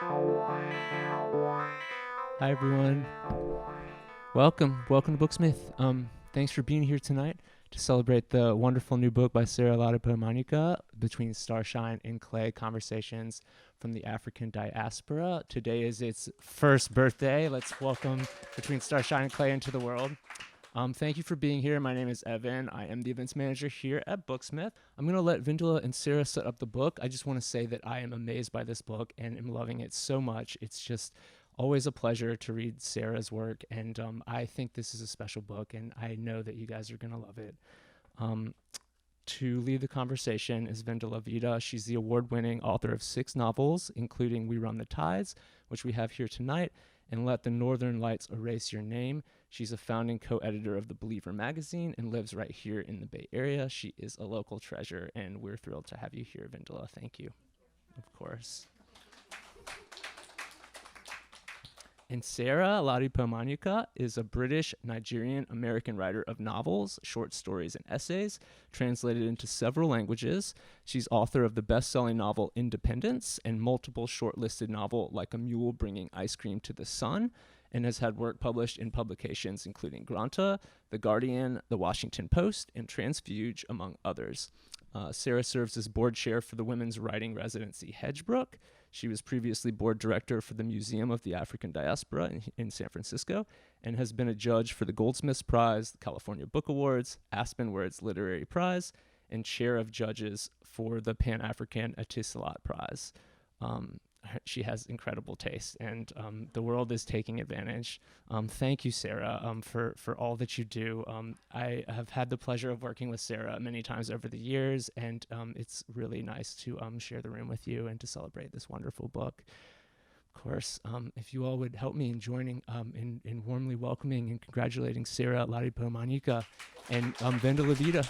Hi everyone. Welcome to Booksmith. Thanks for being here tonight to celebrate the wonderful new book by Sarah Ladipo Manyika, Between Starshine and Clay: Conversations from the African Diaspora. Today is its first birthday. Let's welcome Between Starshine and Clay into the world. Thank you for being here. My name is Evan. I am the events manager here at Booksmith. I'm going to let Vendela and Sarah set up the book. I just want to say that I am amazed by this book and am loving it so much. It's just always a pleasure to read Sarah's work, and I think this is a special book, and I know that you guys are going to love it. To lead the conversation is Vendela Vida. She's the award-winning author of 6 novels, including We Run the Tides, which we have here tonight, and Let the Northern Lights Erase Your Name. She's a founding co-editor of The Believer magazine and lives right here in the Bay Area. She is a local treasure, and we're thrilled to have you here, Vendela. Thank you. Of course. And Sarah Ladipo Manyika is a British Nigerian-American writer of novels, short stories, and essays, translated into several languages. She's author of the best-selling novel Independence and multiple shortlisted novel Like a Mule Bringing Ice Cream to the Sun, and has had work published in publications including Granta, The Guardian, The Washington Post, and Transfuge, among others. Sarah serves as board chair for the Women's Writing Residency Hedgebrook. She was previously board director for the Museum of the African Diaspora in San Francisco, and has been a judge for the Goldsmiths Prize, the California Book Awards, Aspen Words Literary Prize, and chair of judges for the Pan-African Etisalat Prize. She has incredible taste, and the world is taking advantage. Thank you, Sarah, for all that you do. I have had the pleasure of working with Sarah many times over the years, and it's really nice to share the room with you and to celebrate this wonderful book. Of course, if you all would help me in joining in warmly welcoming and congratulating Sarah Ladipo Manyika and Vendela Vida.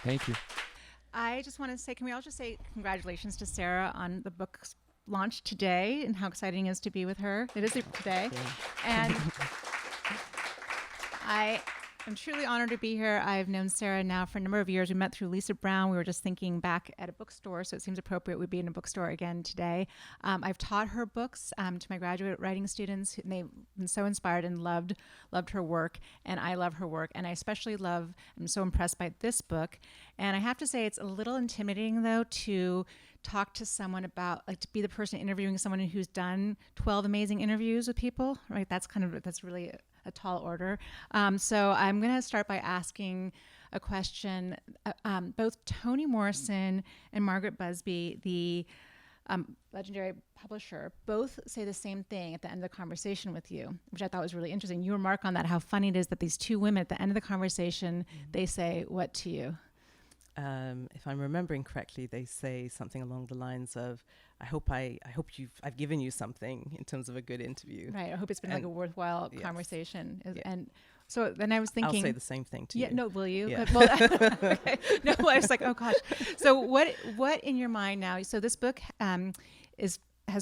Thank you. I just want to say, can we all just say congratulations to Sarah on the book's launch today and how exciting it is to be with her. It is today. And I am truly honored to be here. I've known Sarah now for a number of years. We met through Lisa Brown. We were just thinking back at a bookstore, so it seems appropriate we'd be in a bookstore again today. I've taught her books to my graduate writing students, and they've been so inspired and loved her work, and I love her work. And I especially I'm so impressed by this book. And I have to say it's a little intimidating, though, to talk to someone about, like, to be the person interviewing someone who's done 12 amazing interviews with people, right? That's really a tall order. So I'm going to start by asking a question. Both Toni Morrison and Margaret Busby, the legendary publisher, both say the same thing at the end of the conversation with you, which I thought was really interesting. You remark on that, how funny it is that these two women at the end of the conversation, they say what to you? If I'm remembering correctly, they say something along the lines of, I hope I've given you something in terms of a good interview. Right. I hope it's been like a worthwhile conversation. Yeah. And so then I was thinking, I'll say the same thing to you. Yeah, no, will you? Yeah. Well, okay. No, I was like, oh gosh. So what in your mind now? So this book has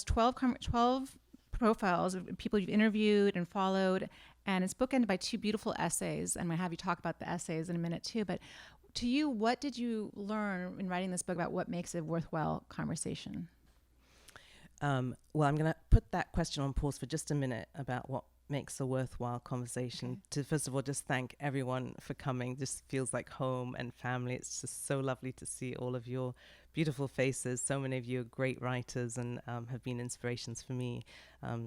12 profiles of people you've interviewed and followed, and it's bookended by 2 beautiful essays. And I'm going to have you talk about the essays in a minute too. But to you, what did you learn in writing this book about what makes a worthwhile conversation? Well, I'm going to put that question on pause for just a minute about what makes a worthwhile conversation. Okay. To first of all, just thank everyone for coming. This feels like home and family. It's just so lovely to see all of your beautiful faces. So many of you are great writers and have been inspirations for me. I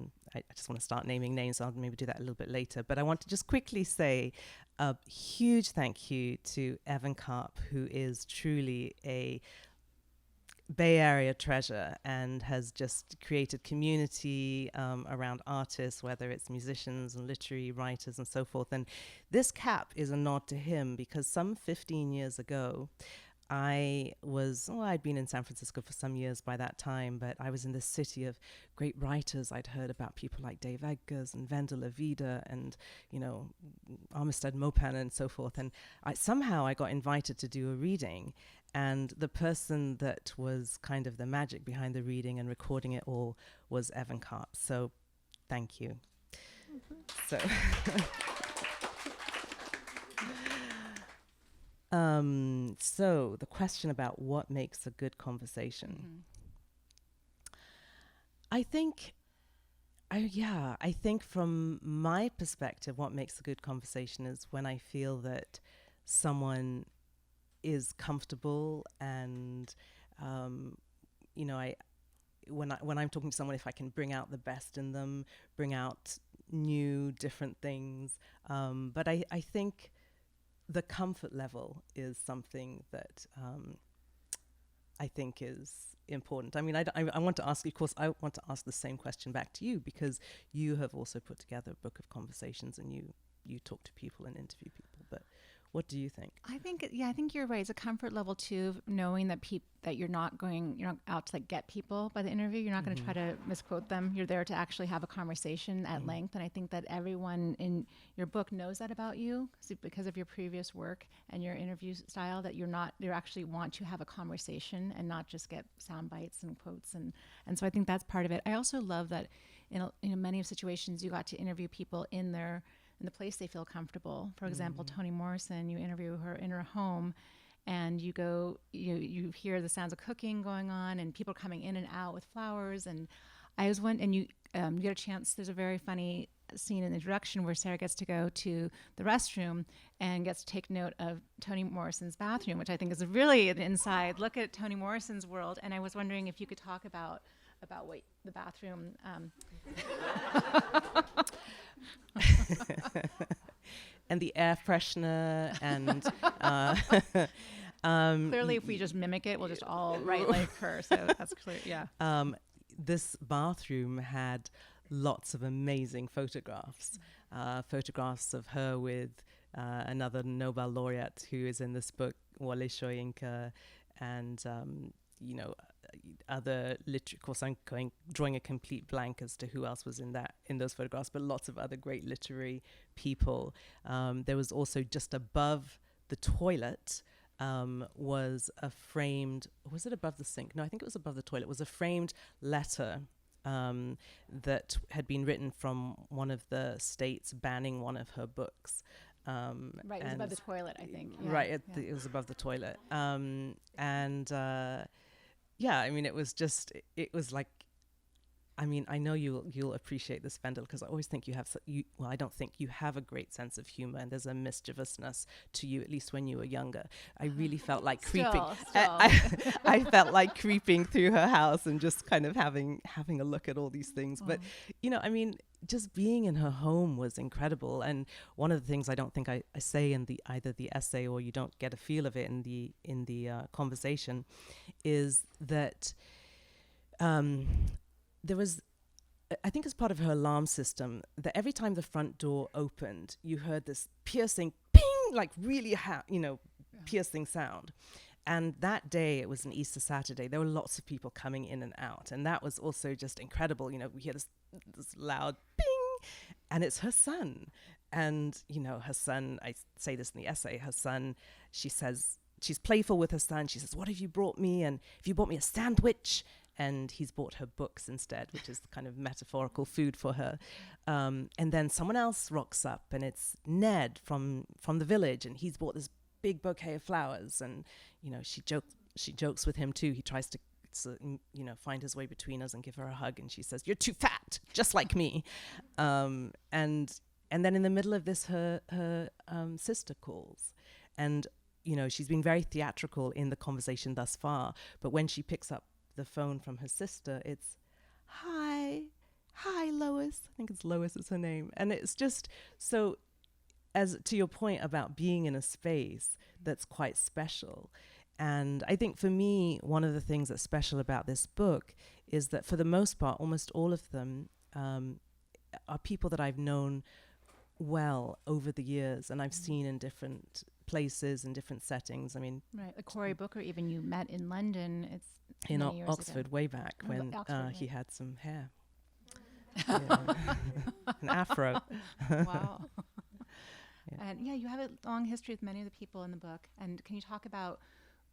just want to start naming names. I'll maybe do that a little bit later. But I want to just quickly say a huge thank you to Evan Karp, who is truly a Bay Area treasure and has just created community around artists, whether it's musicians and literary writers and so forth. And this cap is a nod to him because some 15 years ago, I'd been in San Francisco for some years by that time, but I was in this city of great writers. I'd heard about people like Dave Eggers and Vendela Vida and, Armistead Maupin and so forth. And I got invited to do a reading, and the person that was kind of the magic behind the reading and recording it all was Evan Karp. So thank you. So the question about what makes a good conversation. I think I think from my perspective, what makes a good conversation is when I feel that someone is comfortable, and I when I'm talking to someone, if I can bring out the best in them, bring out new, different things. But I think the comfort level is something that I think is important. I mean, I want to ask, of course, I want to ask the same question back to you, because you have also put together a book of conversations, and you talk to people and interview people. But what do you think? I think you're right. It's a comfort level too, of knowing that that you're not out to like get people by the interview. You're not going to try to misquote them. You're there to actually have a conversation at length. And I think that everyone in your book knows that about you, because of your previous work and your interview style, that you actually want to have a conversation and not just get sound bites and quotes. And so I think that's part of it. I also love that in many situations you got to interview people in the place they feel comfortable. For example, Toni Morrison, you interview her in her home, and you hear the sounds of cooking going on, and people coming in and out with flowers. And you get a chance. There's a very funny scene in the introduction where Sarah gets to go to the restroom and gets to take note of Toni Morrison's bathroom, which I think is really an inside look at Toni Morrison's world. And I was wondering if you could talk about what the bathroom. And the air freshener, and clearly, if we just mimic it, we'll just all write like her. So that's clear. Yeah. This bathroom had lots of amazing photographs. Photographs of her with another Nobel laureate who is in this book, Wole Soyinka, and other literature. Of course, I'm drawing a complete blank as to who else was in those photographs, but lots of other great literary people. There was also, just above the toilet was a framed, was it above the sink? No, I think it was above the toilet. Was a framed letter that had been written from one of the states banning one of her books. Right, it was above the toilet, I think. Yeah, right, it was above the toilet. Yeah, I mean, it was like, I mean, I know you'll appreciate this, Vendela, because I always think I don't think you have a great sense of humor, and there's a mischievousness to you, at least when you were younger. I really felt like creeping. I felt like creeping through her house and just kind of having a look at all these things. But, I mean, just being in her home was incredible. And one of the things I don't think I say in either the essay, or you don't get a feel of it in the conversation, is that there was, I think as part of her alarm system, that every time the front door opened, you heard this piercing ping, like really piercing sound. And that day, it was an Easter Saturday, there were lots of people coming in and out. And that was also just incredible. We hear this loud ping, and it's her son. And, her son, I say this in the essay, her son, she says, she's playful with her son. She says, "What have you brought me? And have you brought me a sandwich?" And he's bought her books instead, which is kind of metaphorical food for her. And then someone else rocks up, and it's Ned from the village, and he's bought this big bouquet of flowers. And she jokes with him too. He tries to find his way between us and give her a hug, and she says, "You're too fat, just like me." And then in the middle of this, her sister calls, and she's been very theatrical in the conversation thus far, but when she picks up the phone from her sister, it's hi Lois. I think it's Lois is her name. And it's just so, as to your point about being in a space that's quite special. And I think for me, one of the things that's special about this book is that for the most part, almost all of them are people that I've known well over the years, and I've seen in different places and different settings. I mean, right, like Cory Booker, even you met in London. It's in Oxford way back when he had some hair, an afro. Wow. And you have a long history with many of the people in the book. And can you talk about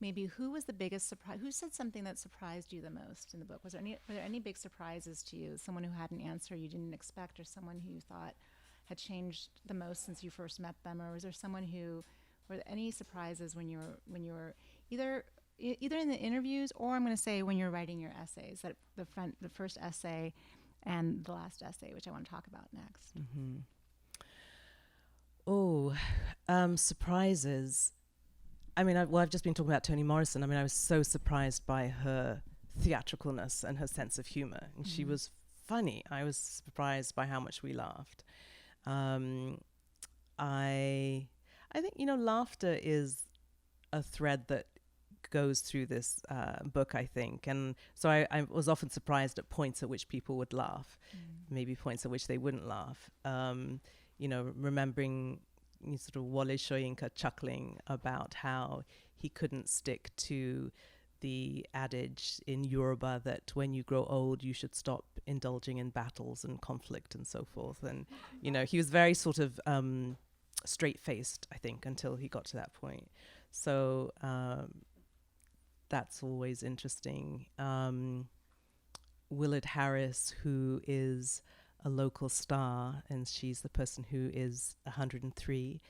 maybe who was the biggest surprise? Who said something that surprised you the most in the book? Were there any big surprises to you? Someone who had an answer you didn't expect, or someone who you thought had changed the most since you first met them? Or was there someone were there any surprises when you were either in the interviews, or I'm going to say when you're writing your essays? That the first essay, and the last essay, which I want to talk about next. Mm-hmm. Surprises. I mean, I've just been talking about Toni Morrison. I mean, I was so surprised by her theatricalness and her sense of humor. And she was funny. I was surprised by how much we laughed. I think, laughter is a thread that goes through this book, I think. And so I was often surprised at points at which people would laugh, maybe points at which they wouldn't laugh. Remembering sort of Wole Soyinka chuckling about how he couldn't stick to the adage in Yoruba that when you grow old, you should stop indulging in battles and conflict and so forth. And, he was very sort of straight-faced, I think, until he got to that point. So that's always interesting. Willard Harris, who is a local star, and she's the person who is 103.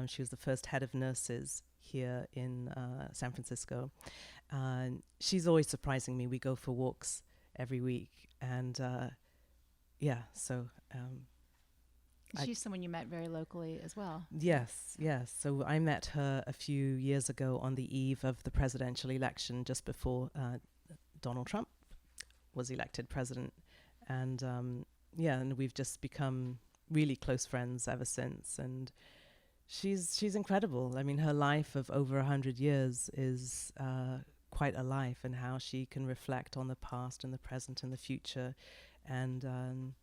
She was the first head of nurses here in San Francisco. She's always surprising me. We go for walks every week, and She's someone you met very locally as well. Yes. So I met her a few years ago on the eve of the presidential election, just before Donald Trump was elected president. And and we've just become really close friends ever since. And she's incredible. I mean, her life of over 100 years is quite a life, and how she can reflect on the past and the present and the future. And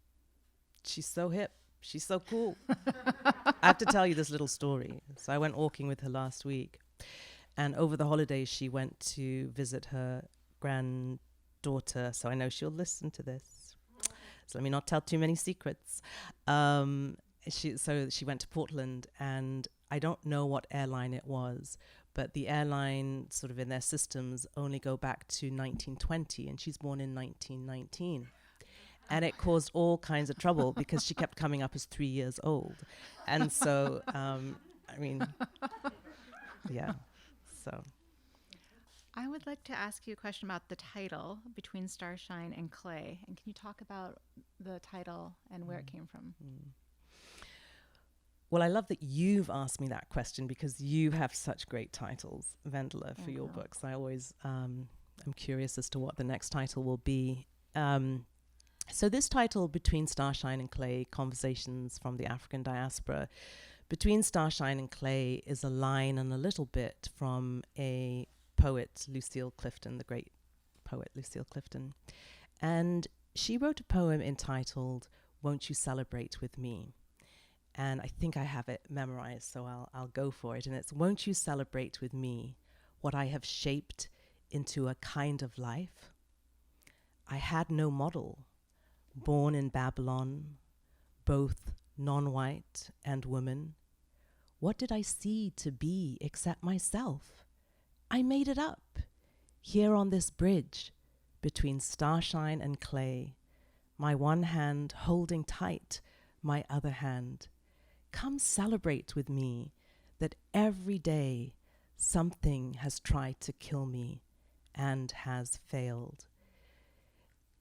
she's so hip. She's so cool. I have to tell you this little story. So I went walking with her last week, and over the holidays she went to visit her granddaughter. So I know she'll listen to this. So let me not tell too many secrets. So she went to Portland, and I don't know what airline it was, but the airline sort of in their systems only go back to 1920, and she's born in 1919. And it caused all kinds of trouble because she kept coming up as 3 years old. And so, so. I would like to ask you a question about the title, Between Starshine and Clay. And can you talk about the title and where it came from? Well, I love that you've asked me that question, because you have such great titles, Vendela, for your books. I always am curious as to what the next title will be. So this title, Between Starshine and Clay, Conversations from the African Diaspora, Between Starshine and Clay is a line and a little bit from a poet, Lucille Clifton, the great poet Lucille Clifton. And she wrote a poem entitled, Won't You Celebrate With Me? And I think I have it memorized, so I'll go for it. And it's, won't you celebrate with me what I have shaped into a kind of life? I had no model. Born in Babylon, both non-white and woman. What did I see to be except myself? I made it up, here on this bridge, between starshine and clay, my one hand holding tight my other hand. Come celebrate with me that every day something has tried to kill me and has failed.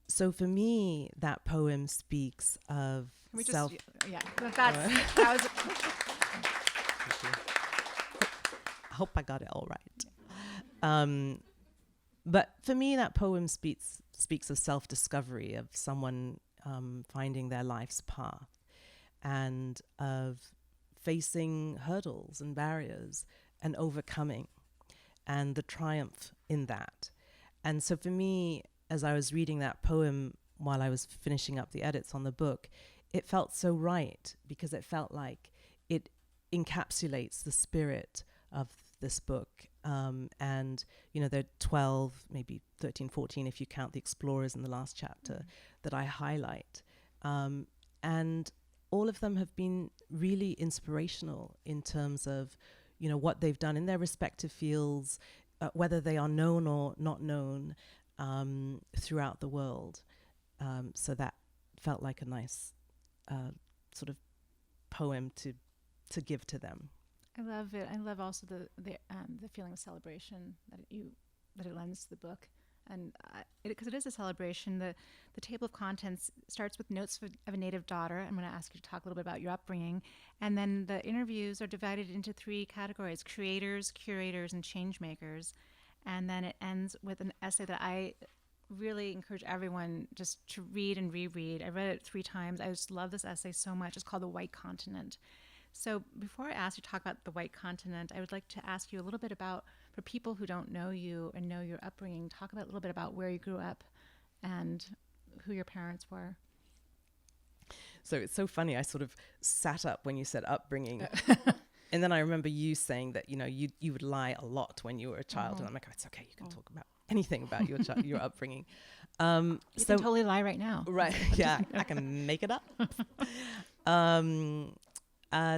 So for me, that poem speaks of self. That was. I hope I got it all right. But for me, that poem speaks of self-discovery, of someone finding their life's path, and of facing hurdles and barriers and overcoming, and the triumph in that. And so for me, as I was reading that poem while I was finishing up the edits on the book, it felt so right, because it felt like it encapsulates the spirit of this book. And, there are 12, maybe 13, 14, if you count the explorers in the last chapter, that I highlight. And all of them have been really inspirational in terms of, what they've done in their respective fields, whether they are known or not known, throughout the world. So that felt like a nice sort of poem to give to them. I love it. I love also the feeling of celebration that it lends to the book. And because it is a celebration, the table of contents starts with notes of a native daughter. I'm going to ask you to talk a little bit about your upbringing. And then the interviews are divided into 3 categories: creators, curators, and change makers. And then it ends with an essay that I really encourage everyone just to read and reread. I read it 3 times. I just love this essay so much. It's called The White Continent. So before I ask you to talk about the White Continent, I would like to ask you a little bit about, for people who don't know you and know your upbringing, talk about a little bit about where you grew up and who your parents were. So it's so funny. I sort of sat up when you said upbringing. And then I remember you saying that, you would lie a lot when you were a child. And I'm like, oh, it's okay. You can talk about anything about your upbringing. You can totally lie right now. Right. Yeah. I can make it up.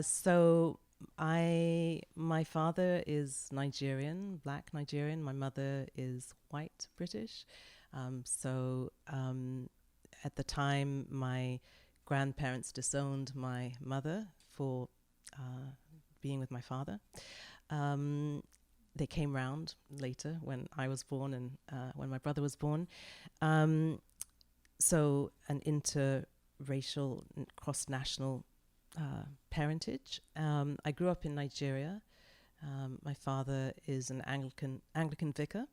So my father is Nigerian, black Nigerian. My mother is white British. At the time, my grandparents disowned my mother for being with my father. They came round later when I was born and when my brother was born. So an interracial, cross-national parentage. I grew up in Nigeria. My father is an Anglican vicar.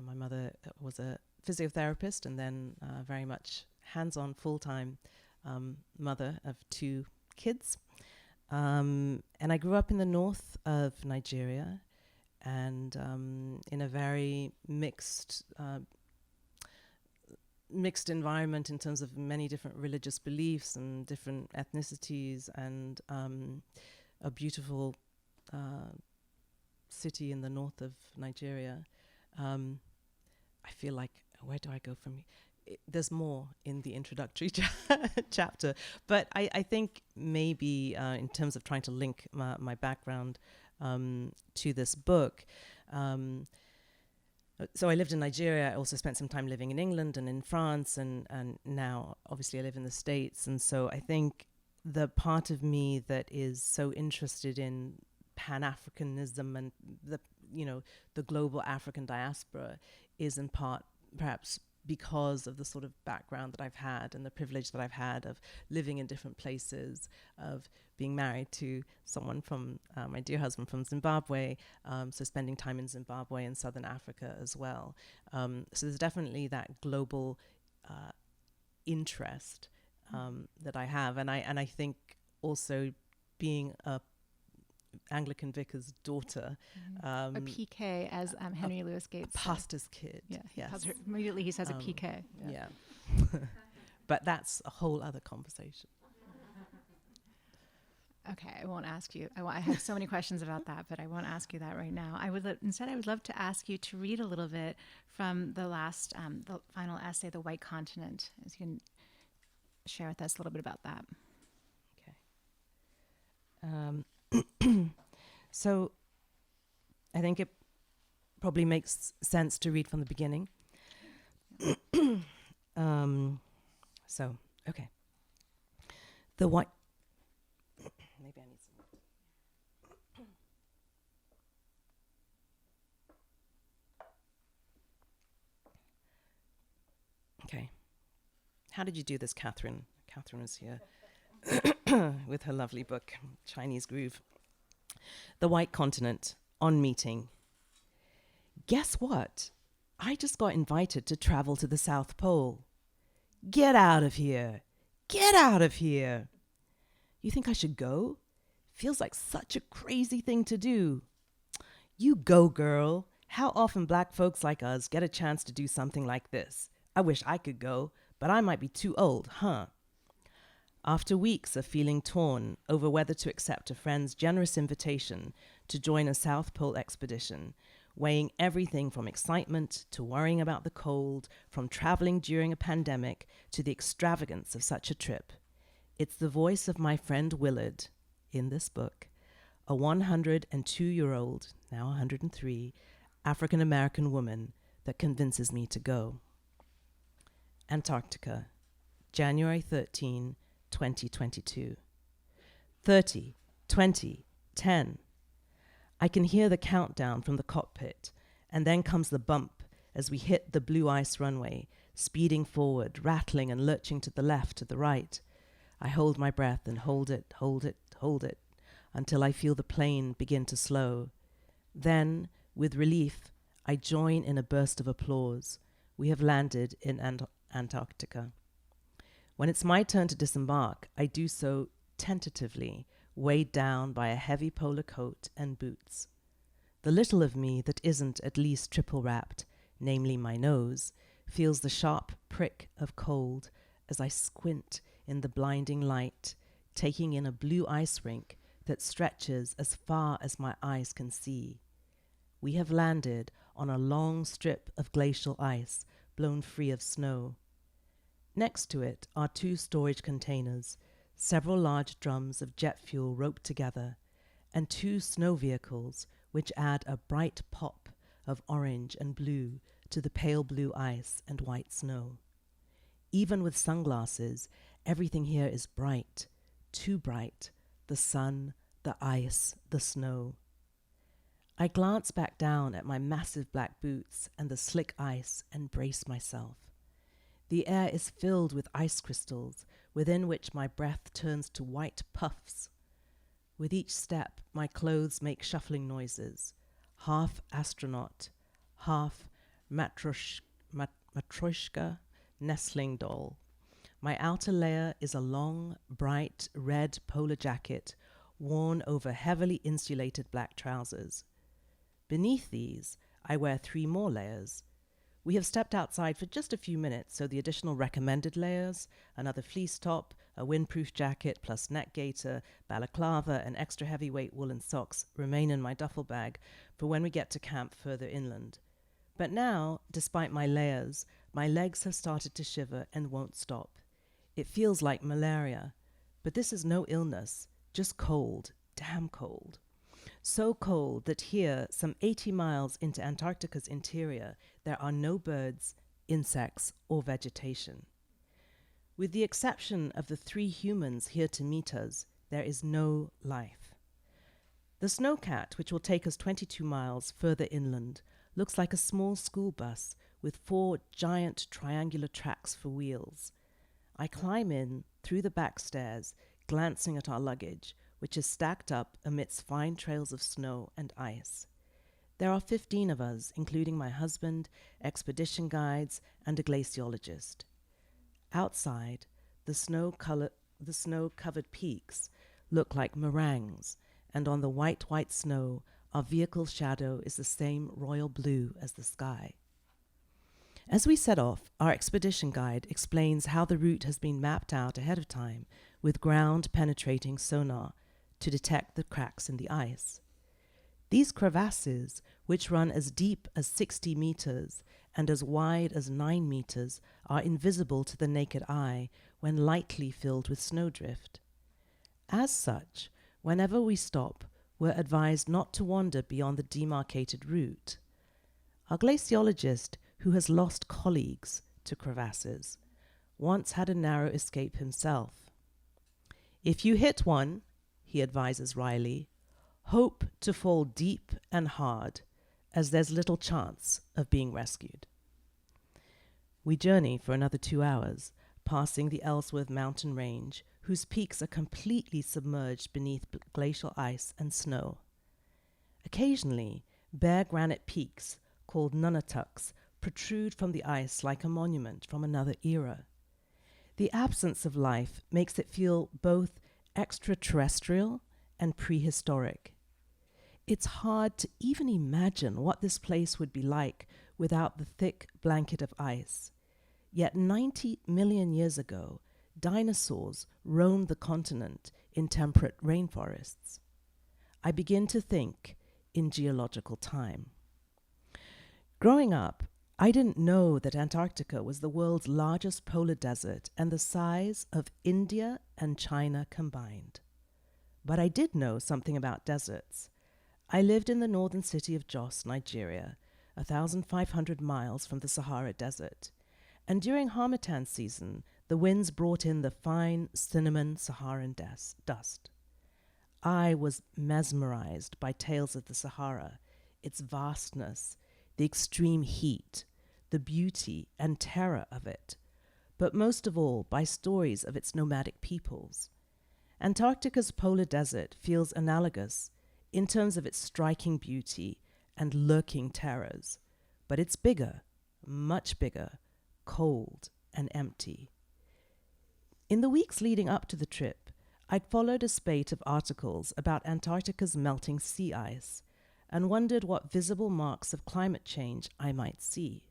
My mother was a physiotherapist and then very much hands-on, full-time mother of 2 kids. And I grew up in the north of Nigeria and in a very mixed environment in terms of many different religious beliefs and different ethnicities, and a beautiful city in the north of Nigeria. I feel like, where do I go from here? There's more in the introductory chapter, but I think maybe in terms of trying to link my background to this book, so I lived in Nigeria. I also spent some time living in England and in France, and now obviously I live in the States. And so I think the part of me that is so interested in Pan-Africanism and the global African diaspora is in part perhaps because of the sort of background that I've had and the privilege that I've had of living in different places, of being married to someone from my dear husband from Zimbabwe, so spending time in Zimbabwe and Southern Africa as well. So there's definitely that global interest that I have, and I think also being a Anglican vicar's daughter, a PK, as Henry Louis Gates said. Pastor's kid. Yeah, yes. Immediately he says a PK. Yeah. But that's a whole other conversation. Okay, I won't ask you. I have so many questions about that, but I won't ask you that right now. I would love to ask you to read a little bit from the final essay, The White Continent. If you can share with us a little bit about that. Okay. So I think it probably makes sense to read from the beginning. Okay. The white... Maybe I need some... Okay. How did you do this, Catherine? Catherine is here with her lovely book, Chinese Groove. The White Continent, on meeting. Guess what? I just got invited to travel to the South Pole. Get out of here. Get out of here. You think I should go? Feels like such a crazy thing to do. You go, girl. How often black folks like us get a chance to do something like this? I wish I could go, but I might be too old, huh? After weeks of feeling torn over whether to accept a friend's generous invitation to join a South Pole expedition, weighing everything from excitement to worrying about the cold, from traveling during a pandemic to the extravagance of such a trip, it's the voice of my friend Willard in this book, a 102-year-old, now 103, African-American woman that convinces me to go. Antarctica, January 13, 2022. 30, 20, 10. I can hear the countdown from the cockpit, and then comes the bump as we hit the blue ice runway, speeding forward, rattling and lurching to the left, to the right. I hold my breath and hold it, until I feel the plane begin to slow. Then, with relief, I join in a burst of applause. We have landed in Antarctica. When it's my turn to disembark, I do so tentatively, weighed down by a heavy polar coat and boots. The little of me that isn't at least triple wrapped, namely my nose, feels the sharp prick of cold as I squint in the blinding light, taking in a blue ice rink that stretches as far as my eyes can see. We have landed on a long strip of glacial ice blown free of snow. Next to it are 2 storage containers, several large drums of jet fuel roped together, and 2 snow vehicles which add a bright pop of orange and blue to the pale blue ice and white snow. Even with sunglasses, everything here is bright, too bright, the sun, the ice, the snow. I glance back down at my massive black boots and the slick ice and brace myself. The air is filled with ice crystals, within which my breath turns to white puffs. With each step, my clothes make shuffling noises, half astronaut, half matryoshka nestling doll. My outer layer is a long, bright red polo jacket worn over heavily insulated black trousers. Beneath these, I wear 3 more layers. We have stepped outside for just a few minutes, so the additional recommended layers, another fleece top, a windproof jacket plus neck gaiter, balaclava, and extra heavyweight woolen socks remain in my duffel bag for when we get to camp further inland. But now, despite my layers, my legs have started to shiver and won't stop. It feels like malaria, but this is no illness, just cold, damn cold. So cold that here, some 80 miles into Antarctica's interior, there are no birds, insects, or vegetation. With the exception of the 3 humans here to meet us, there is no life. The snowcat, which will take us 22 miles further inland, looks like a small school bus with 4 giant triangular tracks for wheels. I climb in through the back stairs, glancing at our luggage, which is stacked up amidst fine trails of snow and ice. There are 15 of us, including my husband, expedition guides, and a glaciologist. Outside, the snow-covered peaks look like meringues, and on the white snow, our vehicle's shadow is the same royal blue as the sky. As we set off, our expedition guide explains how the route has been mapped out ahead of time with ground-penetrating sonar to detect the cracks in the ice. These crevasses, which run as deep as 60 meters and as wide as 9 meters, are invisible to the naked eye when lightly filled with snowdrift. As such, whenever we stop, we're advised not to wander beyond the demarcated route. Our glaciologist, who has lost colleagues to crevasses, once had a narrow escape himself. If you hit one, he advises wryly, hope to fall deep and hard, as there's little chance of being rescued. We journey for another 2 hours, passing the Ellsworth mountain range, whose peaks are completely submerged beneath glacial ice and snow. Occasionally, bare granite peaks, called nunatucks, protrude from the ice like a monument from another era. The absence of life makes it feel both extraterrestrial and prehistoric. It's hard to even imagine what this place would be like without the thick blanket of ice. Yet 90 million years ago, dinosaurs roamed the continent in temperate rainforests. I begin to think in geological time. Growing up, I didn't know that Antarctica was the world's largest polar desert and the size of India and China combined. But I did know something about deserts. I lived in the northern city of Jos, Nigeria, 1,500 miles from the Sahara Desert. And during Harmattan season, the winds brought in the fine cinnamon Saharan dust. I was mesmerized by tales of the Sahara, its vastness, the extreme heat, the beauty and terror of it, but most of all by stories of its nomadic peoples. Antarctica's polar desert feels analogous in terms of its striking beauty and lurking terrors, but it's bigger, much bigger, cold and empty. In the weeks leading up to the trip, I'd followed a spate of articles about Antarctica's melting sea ice and wondered what visible marks of climate change I might see.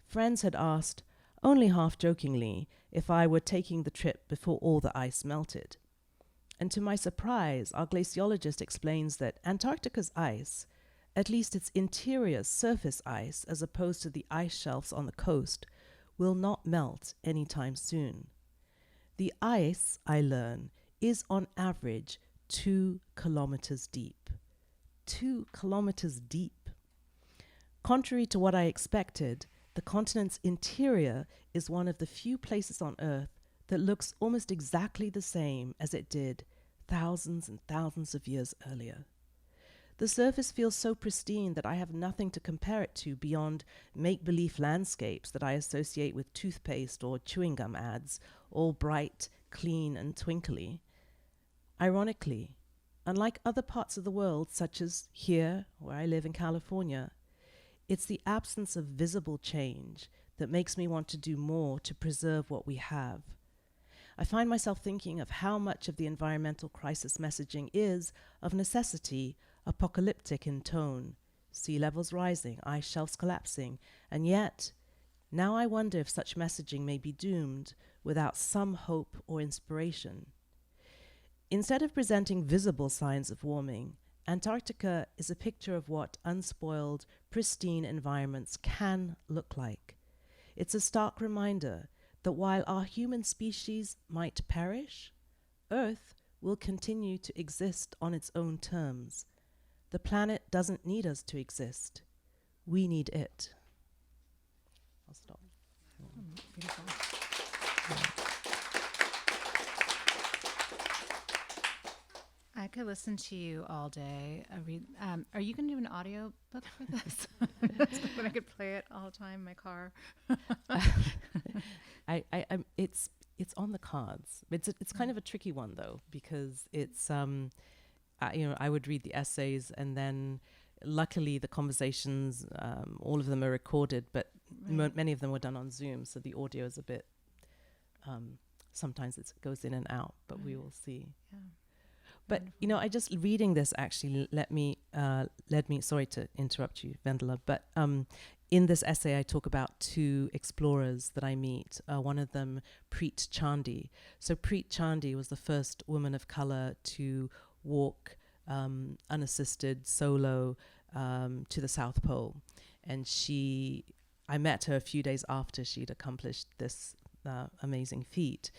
Friends had asked, only half-jokingly, if I were taking the trip before all the ice melted. And to my surprise, our glaciologist explains that Antarctica's ice, at least its interior surface ice as opposed to the ice shelves on the coast, will not melt anytime soon. The ice, I learn, is on average 2 kilometers deep. 2 kilometers deep. Contrary to what I expected, the continent's interior is one of the few places on Earth that looks almost exactly the same as it did thousands and thousands of years earlier. The surface feels so pristine that I have nothing to compare it to beyond make-believe landscapes that I associate with toothpaste or chewing gum ads, all bright, clean, and twinkly. Ironically, unlike other parts of the world, such as here, where I live in California, it's the absence of visible change that makes me want to do more to preserve what we have. I find myself thinking of how much of the environmental crisis messaging is, of necessity, apocalyptic in tone, sea levels rising, ice shelves collapsing, and yet, now I wonder if such messaging may be doomed without some hope or inspiration. Instead of presenting visible signs of warming, Antarctica is a picture of what unspoiled, pristine environments can look like. It's a stark reminder that while our human species might perish, Earth will continue to exist on its own terms. The planet doesn't need us to exist. We need it. I'll stop. Beautiful. I could listen to you all day. Are you going to do an audio book for this? When I could play it all the time in my car. It's on the cards. It's kind of a tricky one though, because it's I would read the essays, and then luckily the conversations, all of them are recorded, but many of them were done on Zoom, so the audio is a bit sometimes it goes in and out, but we will see. Yeah. But I just reading this actually led me. Sorry to interrupt you, Vendela, but in this essay I talk about 2 explorers that I meet. One of them, Preet Chandi. So Preet Chandi was the first woman of color to walk unassisted solo to the South Pole, and I met her a few days after she'd accomplished this amazing feat.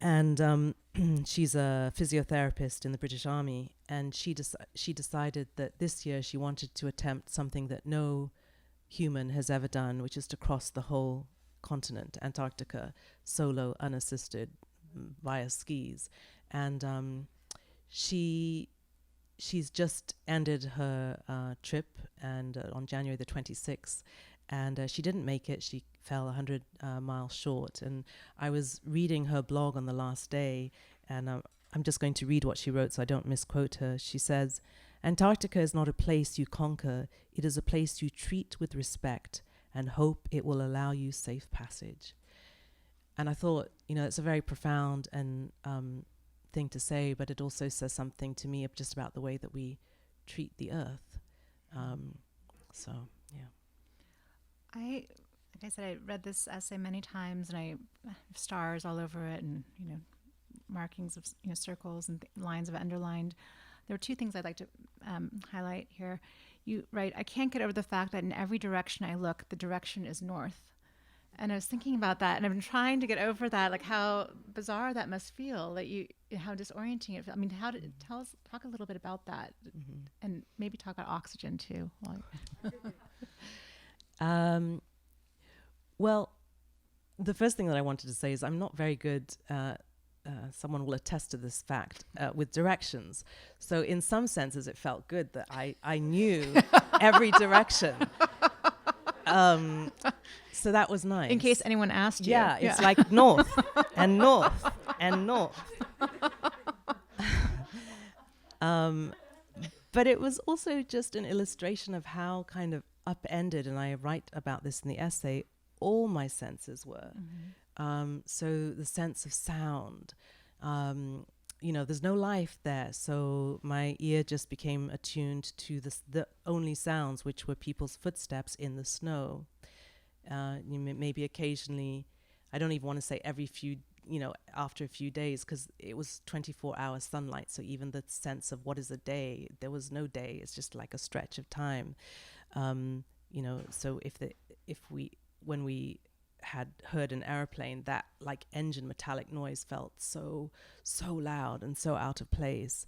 And she's a physiotherapist in the British Army, and she decided that this year she wanted to attempt something that no human has ever done, which is to cross the whole continent, Antarctica, solo, unassisted, via skis. And she's just ended her trip, and on January the 26th, and she didn't make it. She fell 100 miles short. And I was reading her blog on the last day, and I'm just going to read what she wrote so I don't misquote her. She says, "Antarctica is not a place you conquer. It is a place you treat with respect and hope it will allow you safe passage." And I thought, it's a very profound and thing to say, but it also says something to me just about the way that we treat the earth. So, yeah. Like I said, I read this essay many times, and I have stars all over it, and markings of circles and lines of underlined. There are 2 things I'd like to highlight here. You write, "I can't get over the fact that in every direction I look, the direction is north." And I was thinking about that, and I've been trying to get over that, like how bizarre that must feel, that how disorienting it feels. I mean, talk a little bit about that, and maybe talk about oxygen too. Well, the first thing that I wanted to say is I'm not very good, someone will attest to this fact, with directions. So in some senses, it felt good that I knew every direction. So that was nice. In case anyone asked you. Yeah, it's like north and north and north. But it was also just an illustration of how kind of upended, and I write about this in the essay, all my senses were. So the sense of sound, there's no life there. So my ear just became attuned to the only sounds, which were people's footsteps in the snow. Maybe occasionally, I don't even want to say every few, after a few days, because it was 24-hour sunlight. So even the sense of what is a day, there was no day. It's just like a stretch of time. So when we had heard an airplane, that like engine metallic noise felt so loud and so out of place.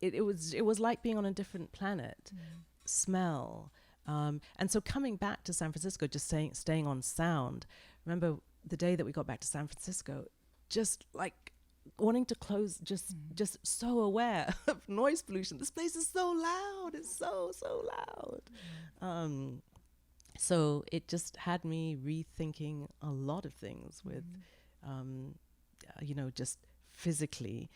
It was like being on a different planet. Smell. And so coming back to San Francisco, just staying on sound. Remember the day that we got back to San Francisco, just like wanting to close, just so aware of noise pollution. This place is so loud. It's so loud. So it just had me rethinking a lot of things with, just physically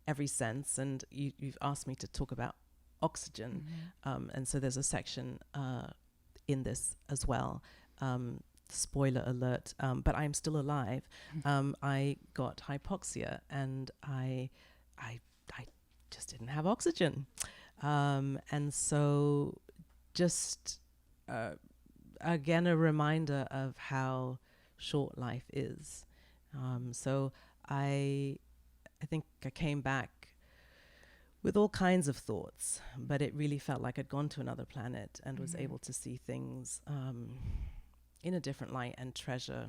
every sense. And you've asked me to talk about oxygen. And so there's a section in this as well. Spoiler alert, but I'm still alive. I got hypoxia, and I just didn't have oxygen. And so just again, a reminder of how short life is. So I think I came back with all kinds of thoughts, but it really felt like I'd gone to another planet and was able to see things in a different light and treasure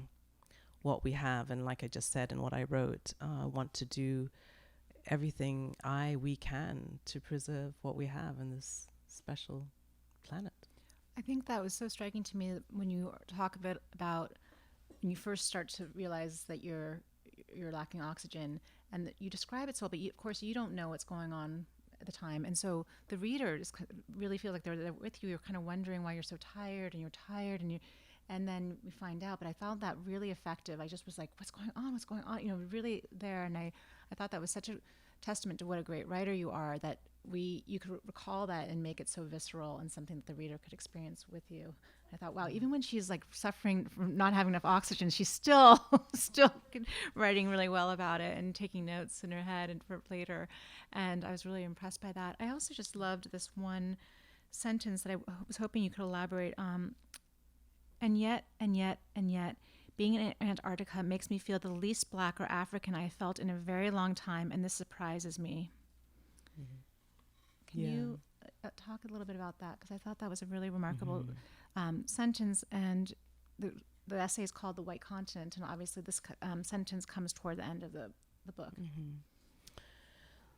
what we have. And like I just said in what I wrote, want to do everything we can to preserve what we have in this special planet. I think that was so striking to me when you talk a bit about when you first start to realize that you're lacking oxygen, and that you describe it so, but of course you don't know what's going on at the time, and so the reader just really feels like they're with you. You're kind of wondering why you're so tired, and then we find out. But I found that really effective. I just was like, what's going on, really there. And I thought that was such a testament to what a great writer you are, that you could recall that and make it so visceral and something that the reader could experience with you. I thought, wow, even when she's like suffering from not having enough oxygen, she's still writing really well about it and taking notes in her head and for later. And I was really impressed by that. I also just loved this one sentence that I was hoping you could elaborate on. And yet, being in Antarctica makes me feel the least Black or African I have felt in a very long time, and this surprises me. Can you talk a little bit about that? Because I thought that was a really remarkable sentence, and the essay is called The White Continent, and obviously this sentence comes toward the end of the book.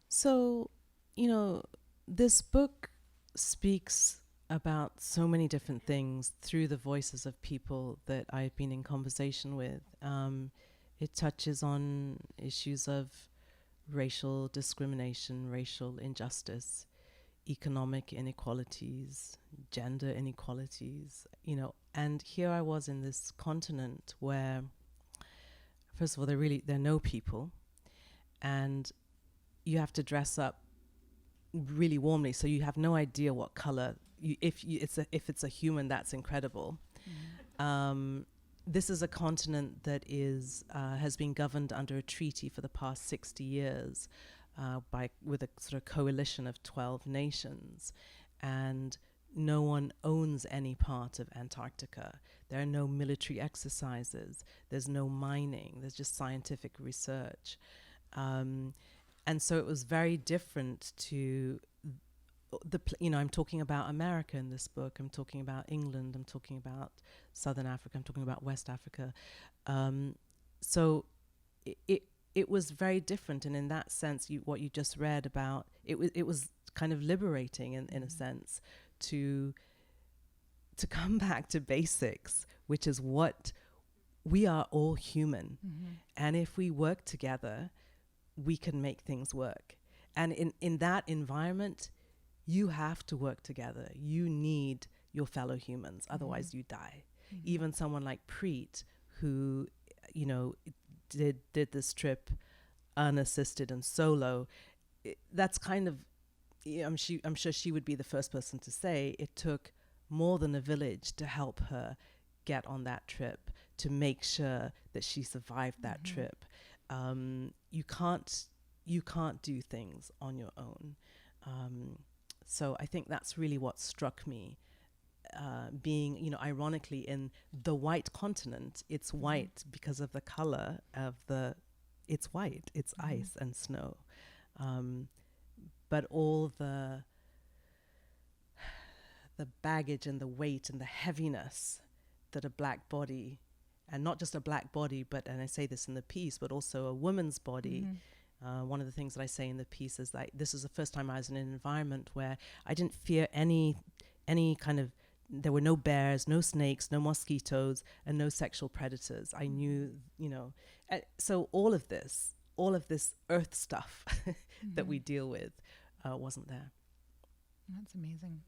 So, this book speaks about so many different things through the voices of people that I've been in conversation with. It touches on issues of racial discrimination, racial injustice, economic inequalities, gender inequalities, and here I was in this continent where, first of all, there are no people, and you have to dress up really warmly, so you have no idea what color. If it's a human, that's incredible. This is a continent that has been governed under a treaty for the past 60 years with a sort of coalition of 12 nations, and no one owns any part of Antarctica. There are no military exercises. There's no mining. There's just scientific research. And so it was very different to I'm talking about America in this book. I'm talking about England. I'm talking about Southern Africa. I'm talking about West Africa. So it was very different. And in that sense, what you just read about, it was kind of liberating in a sense to come back to basics, which is what we are all human. And if we work together, we can make things work. And in that environment, you have to work together. You need your fellow humans, otherwise you die. Even someone like Preet, who, you know, did this trip unassisted and solo, that's kind of, I'm sure she would be the first person to say it took more than a village to help her get on that trip, to make sure that she survived that trip. You can't do things on your own. So I think that's really what struck me. Being, you know, ironically in the white continent, it's white because of the color of it's white, it's ice and snow. But all the baggage and the weight and the heaviness that a black body, and not just a black body, but, and I say this in the piece, but also a woman's body. One of the things that I say in the piece is like, this is the first time I was in an environment where I didn't fear any kind of, there were no bears, no snakes, no mosquitoes, and no sexual predators. I knew, you know, so all of this earth stuff that we deal with wasn't there. That's amazing.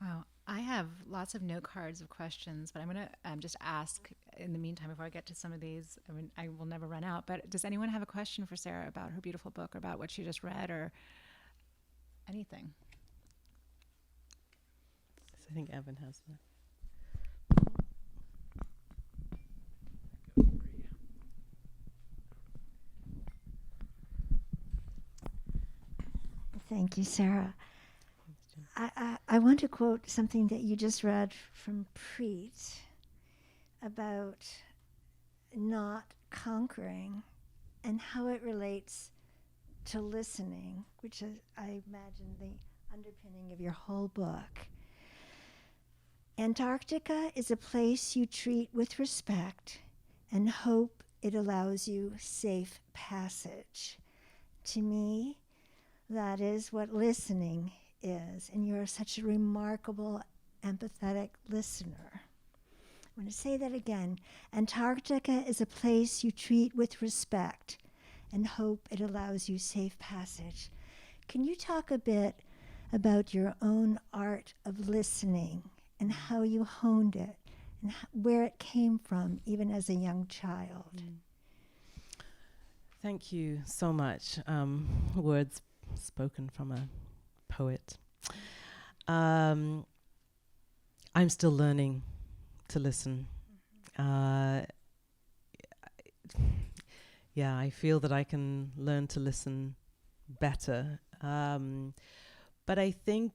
Wow. I have lots of note cards of questions, but I'm going to just ask in the meantime before I get to some of these. I mean, I will never run out, but does anyone have a question for Sarah about her beautiful book or about what she just read or anything? I think Evan has that. Thank you, Sarah. I want to quote something that you just read from Preet about not conquering and how it relates to listening, which is, I imagine, the underpinning of your whole book. Antarctica is a place you treat with respect and hope it allows you safe passage. To me, that is what listening is, and you're such a remarkable, empathetic listener. I'm going to say that again. Antarctica is a place you treat with respect and hope it allows you safe passage. Can you talk a bit about your own art of listening and how you honed it and where it came from, even as a young child? Thank you so much. Words spoken from a poet. I'm still learning to listen. Yeah, I feel that I can learn to listen better. But I think,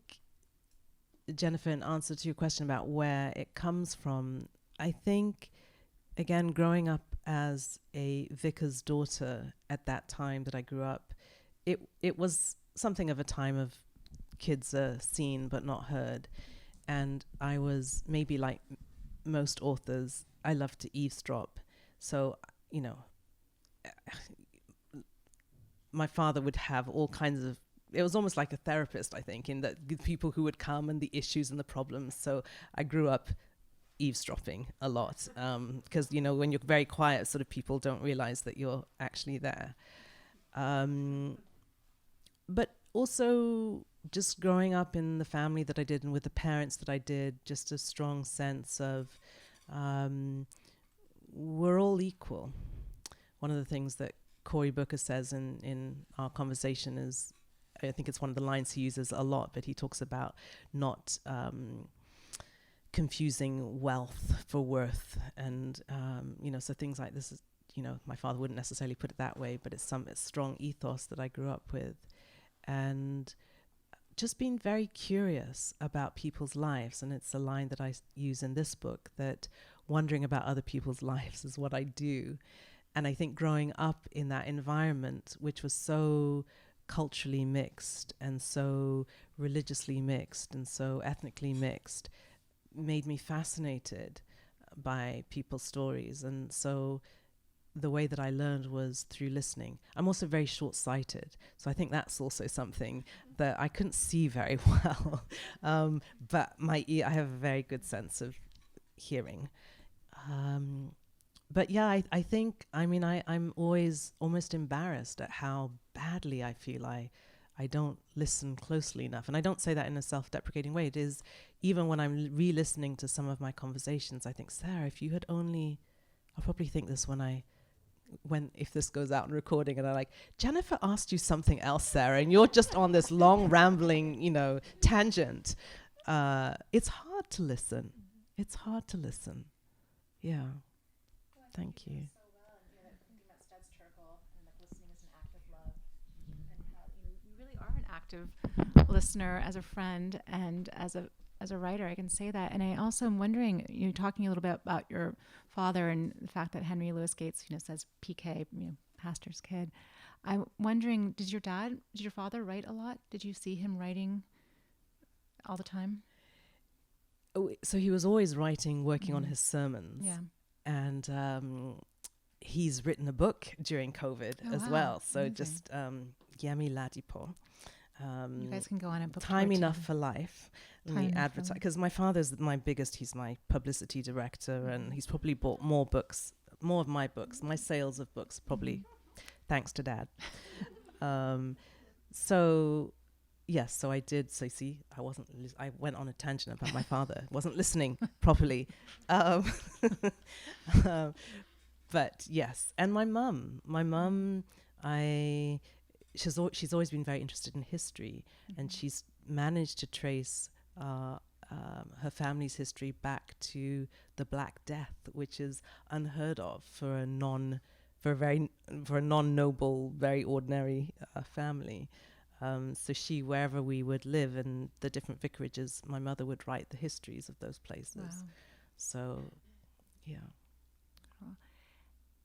Jennifer, in answer to your question about where it comes from, I think, again, growing up as a vicar's daughter at that time that I grew up, it was something of a time of kids are seen but not heard. And I was, maybe like most authors, I love to eavesdrop. So, you know, my father would have all kinds of, it was almost like a therapist, I think, in that people who would come and the issues and the problems. So I grew up eavesdropping a lot because, you know, when you're very quiet, sort of people don't realize that you're actually there. But also just growing up in the family that I did and with the parents that I did, just a strong sense of we're all equal. One of the things that Cory Booker says in our conversation is, I think it's one of the lines he uses a lot, but he talks about not confusing wealth for worth. And, you know, so things like this is, you know, my father wouldn't necessarily put it that way, but it's some strong ethos that I grew up with. And just being very curious about people's lives. And it's a line that I use in this book, that wondering about other people's lives is what I do. And I think growing up in that environment, which was so culturally mixed and so religiously mixed and so ethnically mixed, made me fascinated by people's stories. And so the way that I learned was through listening. I'm also very short-sighted, so I think that's also something that I couldn't see very well. But my ear, I have a very good sense of hearing. But yeah, I think, I mean, I'm always almost embarrassed at how badly I feel I I don't listen closely enough. And I don't say that in a self-deprecating way. It is, even when I'm re-listening to some of my conversations, I think, Sarah, if you had only, I'll probably think this if this goes out in recording, and I'm like, Jennifer asked you something else, Sarah, and you're just on this long rambling, tangent. It's hard to listen. It's hard to listen. Yeah. Well, thank you. So well, and thinking about Studs Terkel and like listening is an act of love, and how you really are an active listener as a friend and as a writer. I can say that, and I also am wondering, talking a little bit about your father and the fact that Henry Louis Gates, says PK, pastor's kid. I'm wondering, did your father write a lot? Did you see him writing all the time? Oh, so he was always writing, working on his sermons. Yeah. And he's written a book during COVID as well. So amazing. just Yemi Ladipo. You guys can go on a book Time tour Enough too. for Life. Time The Enough for advertise, Life. because my father's he's my publicity director, and he's probably bought more of my books, my sales of books, probably thanks to Dad. So yes, so I did. So see, I went on a tangent about my father. Wasn't listening properly. But yes, and my mum, she's always been very interested in history, and she's managed to trace her family's history back to the Black Death, which is unheard of for a non-noble, very ordinary family. So wherever we would live in the different vicarages, my mother would write the histories of those places. Wow. So, yeah. Cool.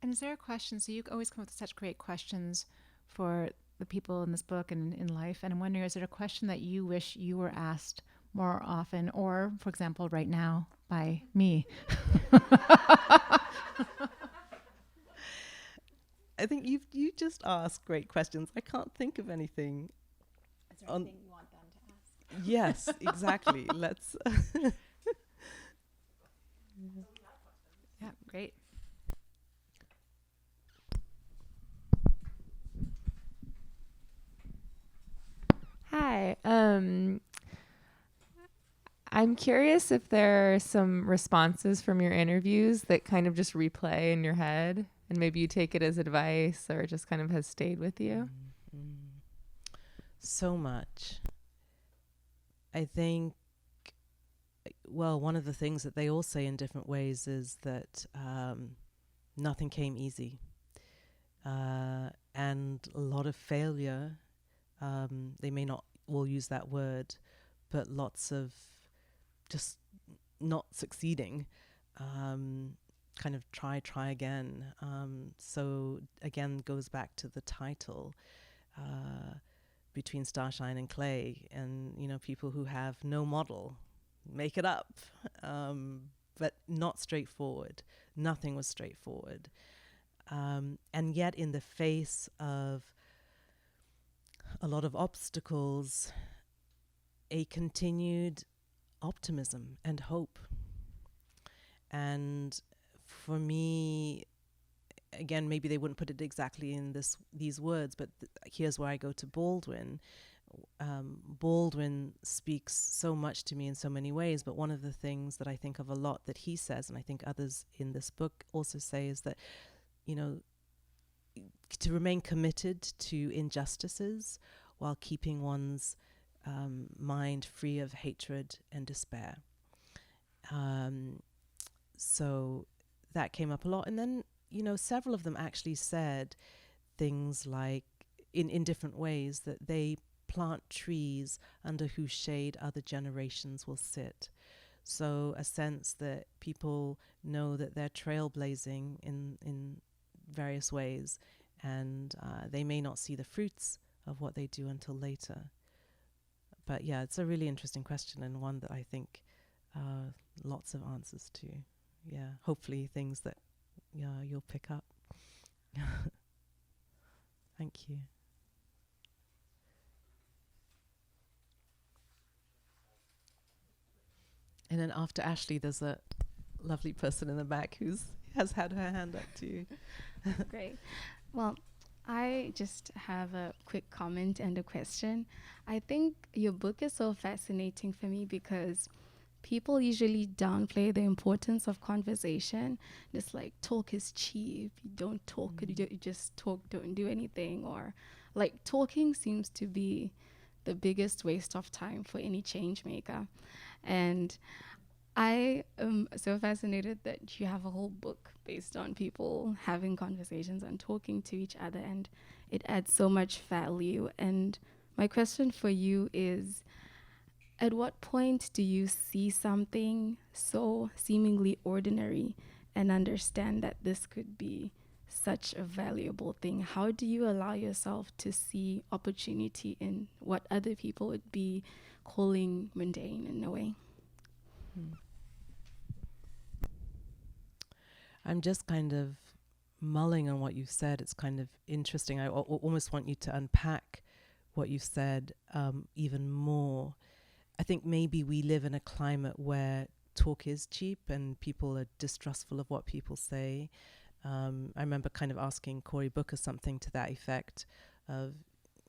And is there a question? So you always come up with such great questions for the people in this book and in life. And I'm wondering, is there a question that you wish you were asked more often, or, for example, right now by me? I think you just asked great questions. I can't think of anything. Is there anything you want them to ask? Yes, exactly. Let's. Yeah, great. Hi. I'm curious if there are some responses from your interviews that kind of just replay in your head, and maybe you take it as advice or it just kind of has stayed with you. So much. I think, well, one of the things that they all say in different ways is that nothing came easy. And a lot of failure, they may not all use that word, but lots of just not succeeding, kind of try again. So again, goes back to the title, Between Starshine and Clay, and people who have no model, make it up, but not straightforward. Nothing was straightforward. And yet in the face of a lot of obstacles, a continued optimism and hope. And for me, again, maybe they wouldn't put it exactly in these words, but here's where I go to Baldwin. Baldwin speaks so much to me in so many ways, but one of the things that I think of a lot that he says, and I think others in this book also say, is that, to remain committed to injustices while keeping one's mind free of hatred and despair. So that came up a lot. And then, several of them actually said things like, in different ways, that they plant trees under whose shade other generations will sit. So a sense that people know that they're trailblazing in various ways, and they may not see the fruits of what they do until later. But yeah, it's a really interesting question, and one that I think lots of answers to. Yeah, hopefully things that you'll pick up. Thank you. And then after Ashley, there's a lovely person in the back has had her hand up too. Great. Well, I just have a quick comment and a question. I think your book is so fascinating for me because people usually downplay the importance of conversation. It's like talk is cheap. You don't talk, you just talk, don't do anything. Or like talking seems to be the biggest waste of time for any change maker. And I am so fascinated that you have a whole book based on people having conversations and talking to each other, and it adds so much value. And my question for you is, at what point do you see something so seemingly ordinary and understand that this could be such a valuable thing? How do you allow yourself to see opportunity in what other people would be calling mundane in a way? I'm just kind of mulling on what you've said. It's kind of interesting. I almost want you to unpack what you've said even more. I think maybe we live in a climate where talk is cheap and people are distrustful of what people say. I remember kind of asking Cory Booker something to that effect of,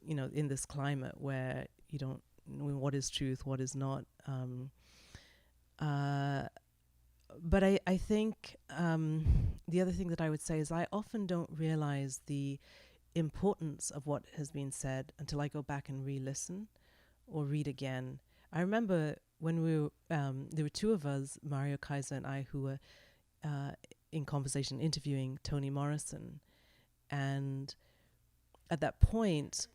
you know, in this climate where you don't know what is truth, what is not. But I think the other thing that I would say is I often don't realize the importance of what has been said until I go back and re-listen or read again. I remember when we were, there were two of us, Mario Kaiser and I, who were in conversation interviewing Toni Morrison. And at that point,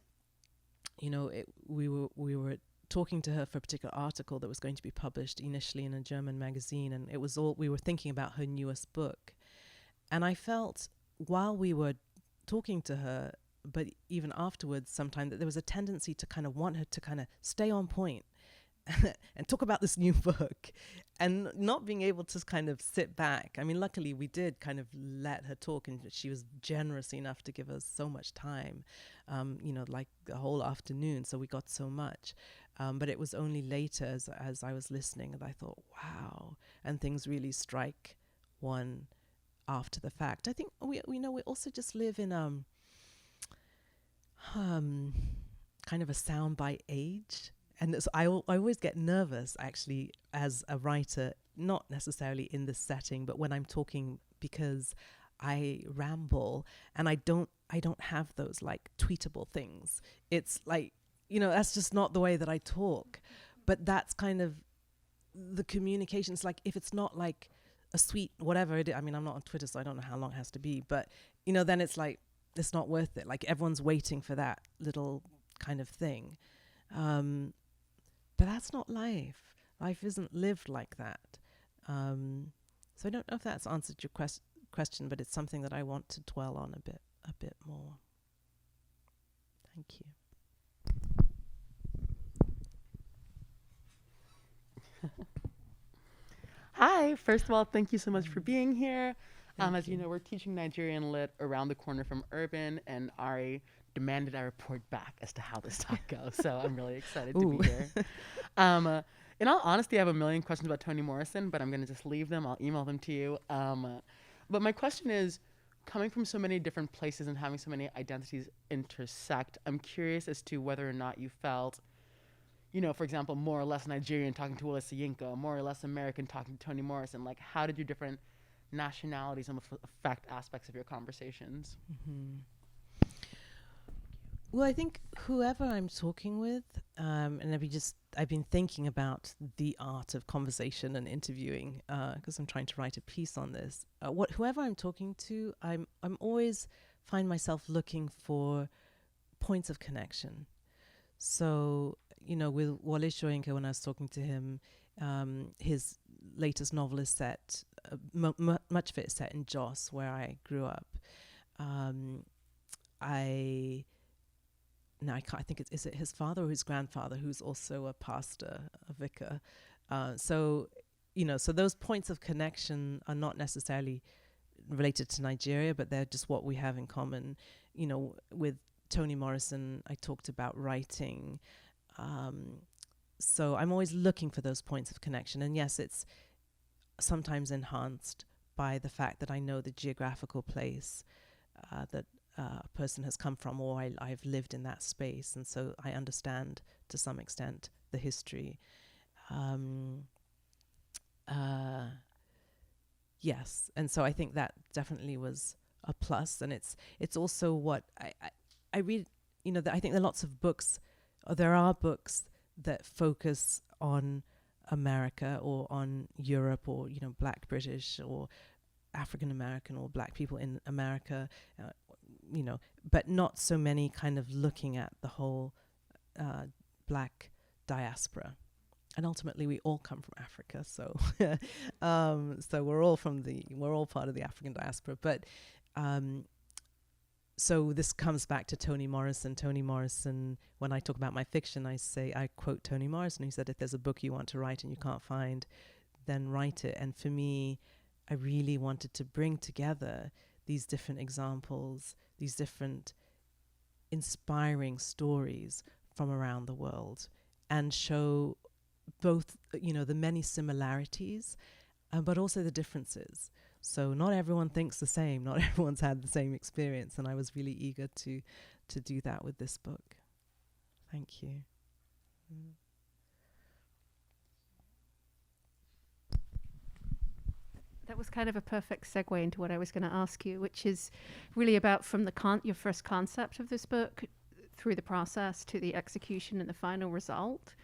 you know, we were talking to her for a particular article that was going to be published initially in a German magazine, and it was all we were thinking about her newest book. And I felt while we were talking to her, but even afterwards sometime, that there was a tendency to kind of want her to kind of stay on point and talk about this new book, and not being able to kind of sit back. I mean, luckily we did kind of let her talk, and she was generous enough to give us so much time, you know, like the whole afternoon. So we got so much. But it was only later as I was listening that I thought, wow, and things really strike one after the fact. I think we also just live in kind of a soundbite age. And I always get nervous, actually, as a writer, not necessarily in this setting, but when I'm talking, because I ramble and I don't have those like tweetable things. It's like, you know, that's just not the way that I talk. But that's kind of the communication. It's like, if it's not like a sweet whatever it is, I mean, I'm not on Twitter, so I don't know how long it has to be. But, you know, then it's like, it's not worth it. Like, everyone's waiting for that little kind of thing. But that's not life. Life isn't lived like that. So I don't know if that's answered your question, but it's something that I want to dwell on a bit more. Thank you. Hi, first of all, thank you so much for being here. As you know, we're teaching Nigerian Lit around the corner from Urban, and Ari demanded I report back as to how this talk goes, so I'm really excited to be here. In all honesty, I have a million questions about Toni Morrison, but I'm going to just leave them. I'll email them to you. But my question is, coming from so many different places and having so many identities intersect, I'm curious as to whether or not you felt, you know, for example, more or less Nigerian talking to Wole Soyinka, more or less American talking to Toni Morrison. Like, how did your different nationalities affect aspects of your conversations? Mm-hmm. Well, I think whoever I'm talking with, and I've been thinking about the art of conversation and interviewing, because I'm trying to write a piece on this. Whoever I'm talking to, I'm always find myself looking for points of connection. So, you know, with Wole Soyinka, when I was talking to him, his latest novel is set, much of it is set in Jos, where I grew up. I think is it his father or his grandfather who's also a pastor, a vicar. So, you know, so those points of connection are not necessarily related to Nigeria, but they're just what we have in common. You know, with Toni Morrison, I talked about writing. So I'm always looking for those points of connection. And yes, it's sometimes enhanced by the fact that I know the geographical place that person has come from, or I've lived in that space, and so I understand to some extent the history. Yes, and so I think that definitely was a plus, and it's also what I read. You know, I think there are lots of books, or there are books that focus on America or on Europe, or Black British or African American or Black people in America, but not so many kind of looking at the whole Black diaspora. And ultimately, we all come from Africa, so so we're all part of the African diaspora. But so this comes back to Toni Morrison. Toni Morrison, when I talk about my fiction, I quote Toni Morrison, who said, "If there's a book you want to write and you can't find, then write it." And for me, I really wanted to bring together these different examples, these different inspiring stories from around the world, and show both, the many similarities, but also the differences. So not everyone thinks the same. Not everyone's had the same experience. And I was really eager to do that with this book. Thank you. That was kind of a perfect segue into what I was going to ask you, which is really about from your first concept of this book through the process to the execution and the final result.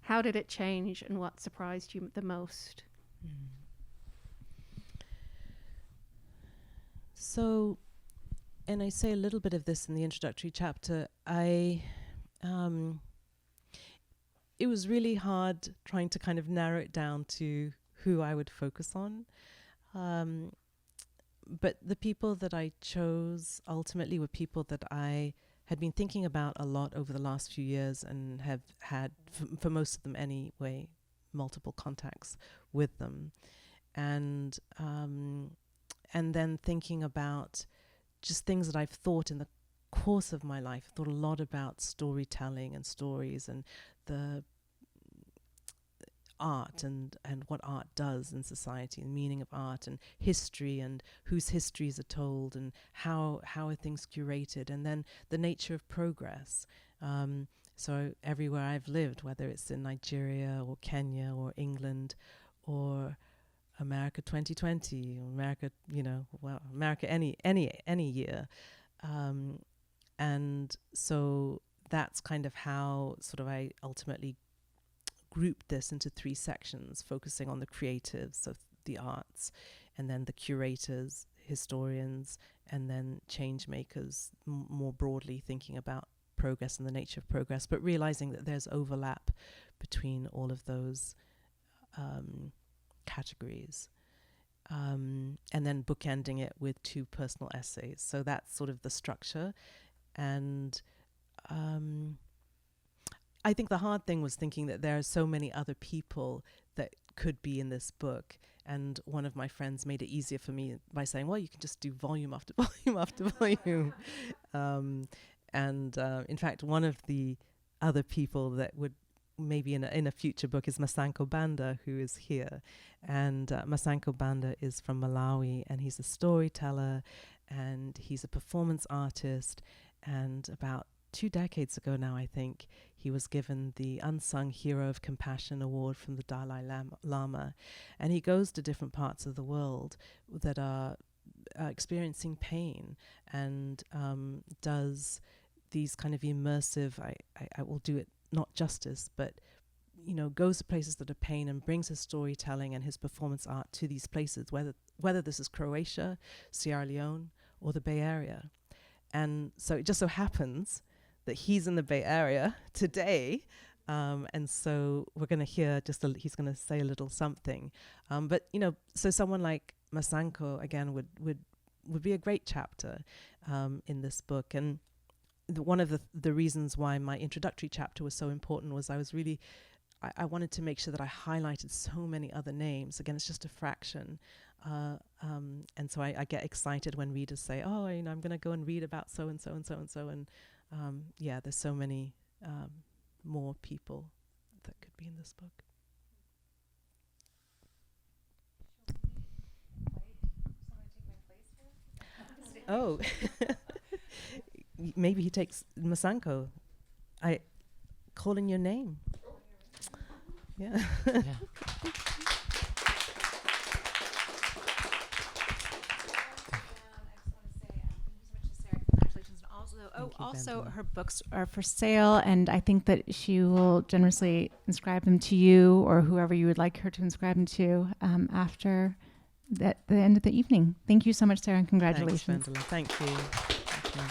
How did it change, and what surprised you the most? So, and I say a little bit of this in the introductory chapter, it was really hard trying to kind of narrow it down to who I would focus on. But the people that I chose ultimately were people that I had been thinking about a lot over the last few years, and have had, for most of them anyway, multiple contacts with them. And then thinking about just things that I've thought in the course of my life. I've thought a lot about storytelling and stories, and the art and what art does in society, the meaning of art, and history, and whose histories are told, and how are things curated, and then the nature of progress. So everywhere I've lived, whether it's in Nigeria or Kenya or England or America 2020, or America, America any year. And so that's kind of how sort of I ultimately grouped this into 3 sections, focusing on the creatives, so the arts, and then the curators, historians, and then change makers, more broadly thinking about progress and the nature of progress, but realizing that there's overlap between all of those categories. And then bookending it with 2 personal essays. So that's sort of the structure. And I think the hard thing was thinking that there are so many other people that could be in this book. And one of my friends made it easier for me by saying, well, you can just do volume after volume after volume. In fact, one of the other people that would maybe in a future book is Masankho Banda, who is here. And Masankho Banda is from Malawi, and he's a storyteller, and he's a performance artist. And about 2 decades ago now, I think, he was given the Unsung Hero of Compassion Award from the Dalai Lama. And he goes to different parts of the world that are experiencing pain, and does these kind of immersive, I will do it not justice, but goes to places that are pain and brings his storytelling and his performance art to these places, whether this is Croatia, Sierra Leone, or the Bay Area. And so it just so happens that he's in the Bay Area today, and so we're going to hear he's going to say a little something. But so someone like Masankho again would be a great chapter in this book. And one of the reasons why my introductory chapter was so important was I wanted to make sure that I highlighted so many other names. Again, it's just a fraction. And so I get excited when readers say, oh, I'm going to go and read about so-and-so and so-and-so. And there's so many more people that could be in this book. Oh. maybe he takes Masankho. I calling your name. Yeah. Yeah. Also, Vendela. her books are for sale, and I think that she will generously inscribe them to you or whoever you would like her to inscribe them to after the end of the evening. Thank you so much, Sarah, and congratulations. Thanks, Vendela. Thank you. Thank you.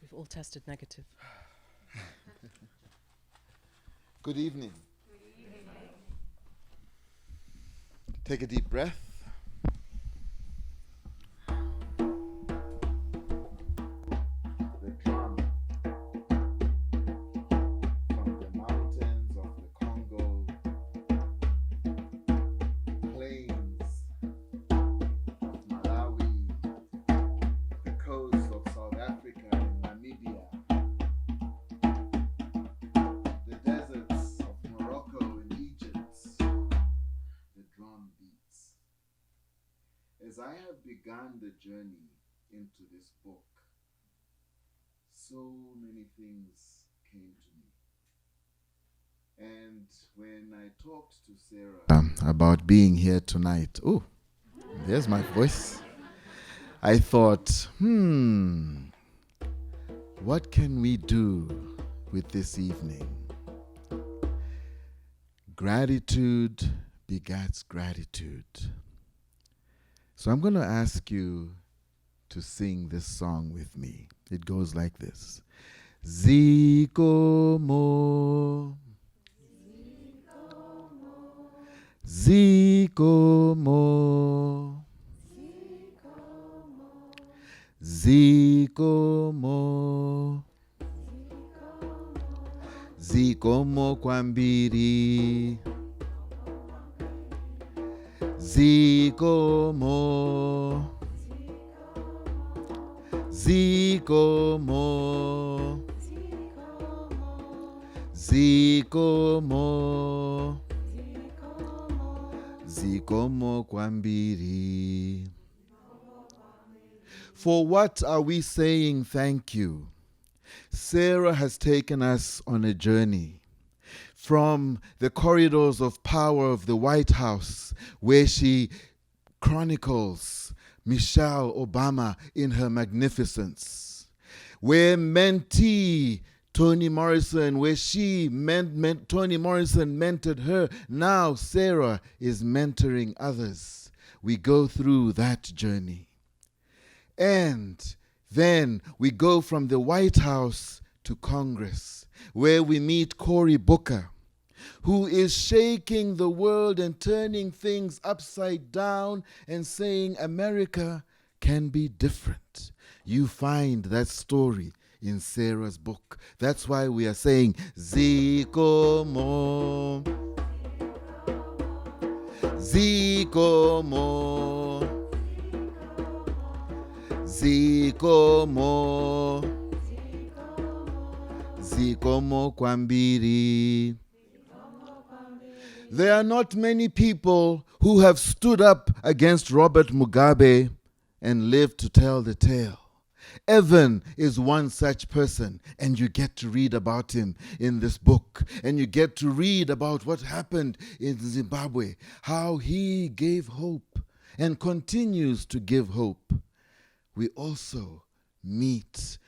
We've all tested negative. Good evening. Take a deep breath. The drum from the mountains of the Congo, plains of Malawi, the coast of South Africa and Namibia, the deserts of Morocco and Egypt, the drum beats. As I have begun the journey into this book, so many things came to me. And when I talked to Sarah about being here tonight, oh, there's my voice. I thought, what can we do with this evening? Gratitude begets gratitude. So I'm going to ask you to sing this song with me. It goes like this. Zikomo, Zikomo, Zikomo, Zikomo kwambiri, Zikomo, Zikomo, Zikomo, Zikomo kwambiri. For what are we saying thank you? Sarah has taken us on a journey from the corridors of power of the White House, where she chronicles Michelle Obama in her magnificence, where mentee Toni Morrison, where Toni Morrison mentored her, now Sarah is mentoring others. We go through that journey. And then we go from the White House to Congress, where we meet Cory Booker, who is shaking the world and turning things upside down and saying America can be different. You find that story in Sarah's book. That's why we are saying Zikomo, Zikomo, Zikomo, Zikomo kwambiri. There are not many people who have stood up against Robert Mugabe and lived to tell the tale. Evan is one such person, and you get to read about him in this book, and you get to read about what happened in Zimbabwe, how he gave hope and continues to give hope. We also meet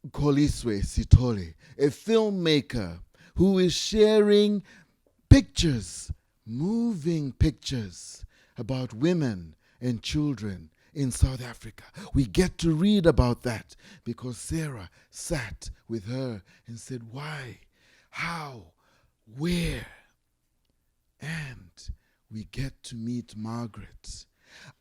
Koliswe Sitole, a filmmaker who is sharing pictures, moving pictures about women and children in South Africa. We get to read about that because Sarah sat with her and said, why, how, where? And we get to meet Margaret.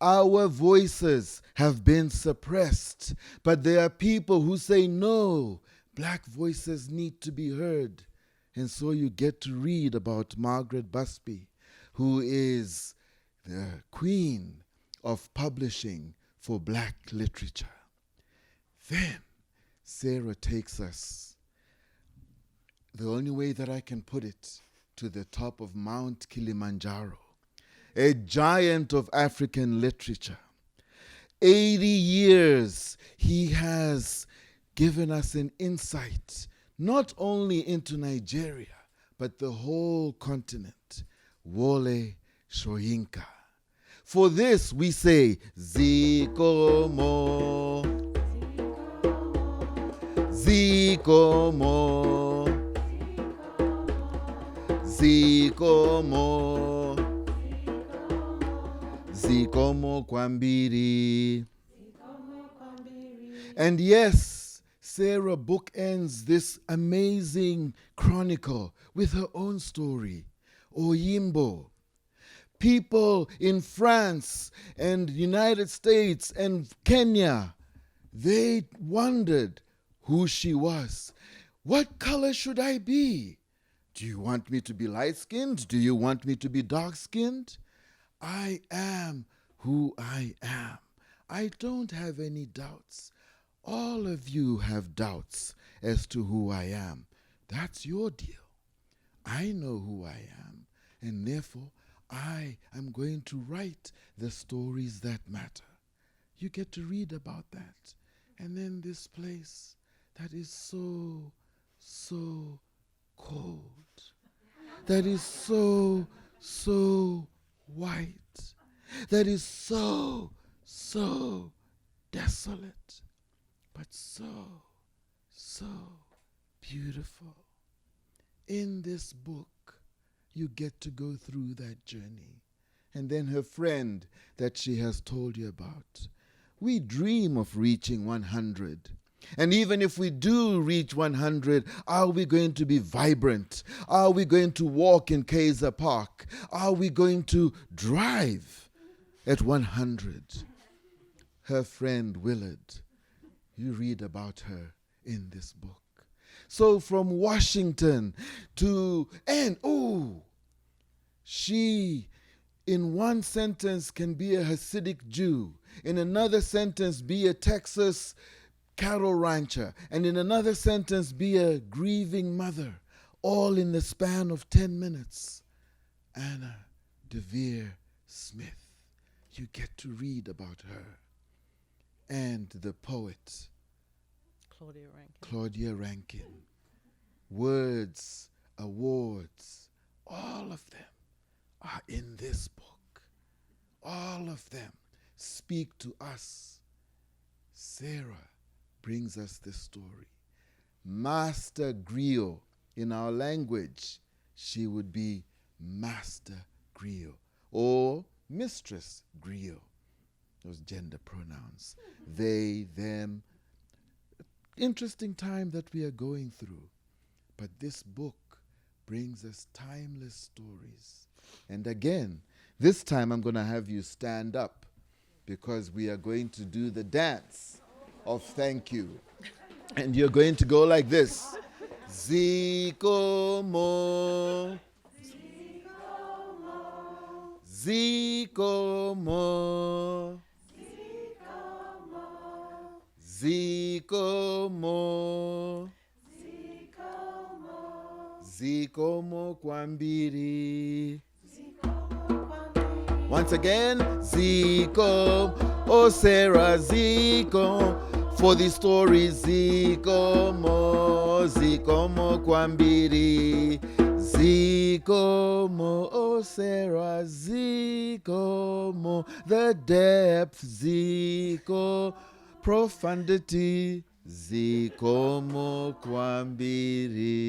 Our voices have been suppressed, but there are people who say, no, black voices need to be heard. And so you get to read about Margaret Busby, who is the queen of publishing for black literature. Then Sarah takes us the only way that I can put it, to the top of Mount Kilimanjaro, a giant of African literature. 80 years he has given us an insight, not only into Nigeria, but the whole continent. Wole Soyinka. For this we say, Zikomo, Zikomo, Zikomo, Zikomo Kwambiri. And yes, Sarah bookends this amazing chronicle with her own story, Oyimbo. People in France and United States and Kenya, they wondered who she was. What color should I be? Do you want me to be light-skinned? Do you want me to be dark-skinned? I am who I am. I don't have any doubts. All of you have doubts as to who I am. That's your deal. I know who I am, and therefore I am going to write the stories that matter. You get to read about that. And then this place that is so, so cold, that is so, so white, that is so, so desolate, but so, so beautiful. In this book, you get to go through that journey. And then her friend that she has told you about. We dream of reaching 100. And even if we do reach 100, are we going to be vibrant? Are we going to walk in Kaiser Park? Are we going to drive at 100? Her friend Willard, you read about her in this book. So from Washington to, she in one sentence can be a Hasidic Jew, in another sentence be a Texas cattle rancher, and in another sentence be a grieving mother, all in the span of 10 minutes. Anna Devere Smith, you get to read about her. And the poet, Claudia Rankin. Words, awards, all of them are in this book. All of them speak to us. Sarah brings us this story. Master Griot. In our language, she would be Master Griot or Mistress Griot. Those gender pronouns. They, them. Interesting time that we are going through. But this book brings us timeless stories. And again, this time I'm going to have you stand up because we are going to do the dance of thank you. And you're going to go like this. Zikomo, Zikomo, Zikomo, Zikomo Kwambiri. Once again, Ziko, oh Sarah, Ziko, for the story, Zikomo, Zikomo Kwambiri. Zikomo, oh Sarah, Zikomo, the depth, Ziko, profundity, Zikomo Kwambiri.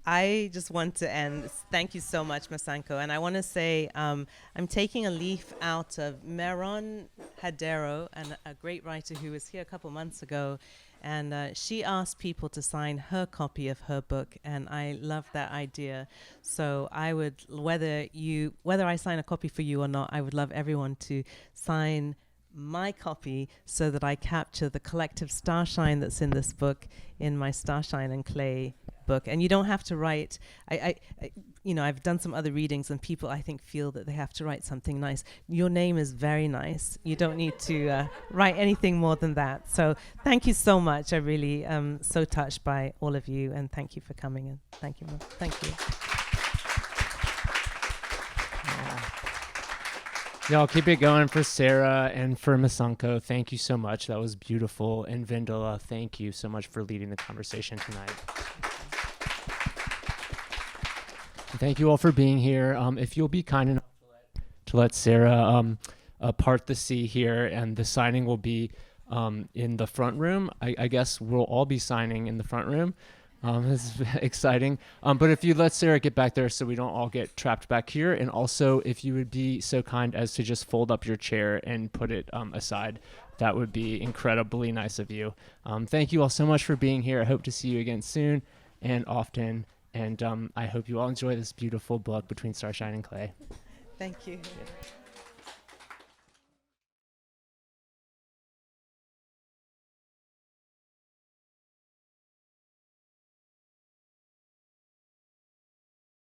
I just want to end. Thank you so much, Masankho. And I want to say I'm taking a leaf out of Meron Hadero, and a great writer who was here a couple months ago. And she asked people to sign her copy of her book, and I love that idea. So I would, whether I sign a copy for you or not, I would love everyone to sign my copy so that I capture the collective starshine that's in this book in my Starshine and Clay book. And you don't have to write. I've done some other readings, and people, I think, feel that they have to write something nice. Your name is very nice. You don't need to write anything more than that. So thank you so much. I really am so touched by all of you, and thank you for coming. And thank you. Thank you. Y'all keep it going for Sarah and for Masankho. Thank you so much. That was beautiful. And Vendela, thank you so much for leading the conversation tonight. And thank you all for being here. If you'll be kind enough to let Sarah part the sea here, and the signing will be in the front room. I guess we'll all be signing in the front room. This is exciting. But if you let Sarah get back there so we don't all get trapped back here, and also if you would be so kind as to just fold up your chair and put it aside, that would be incredibly nice of you. Thank you all so much for being here. I hope to see you again soon and often. And I hope you all enjoy this beautiful book, Between Starshine and Clay. Thank you. Yeah.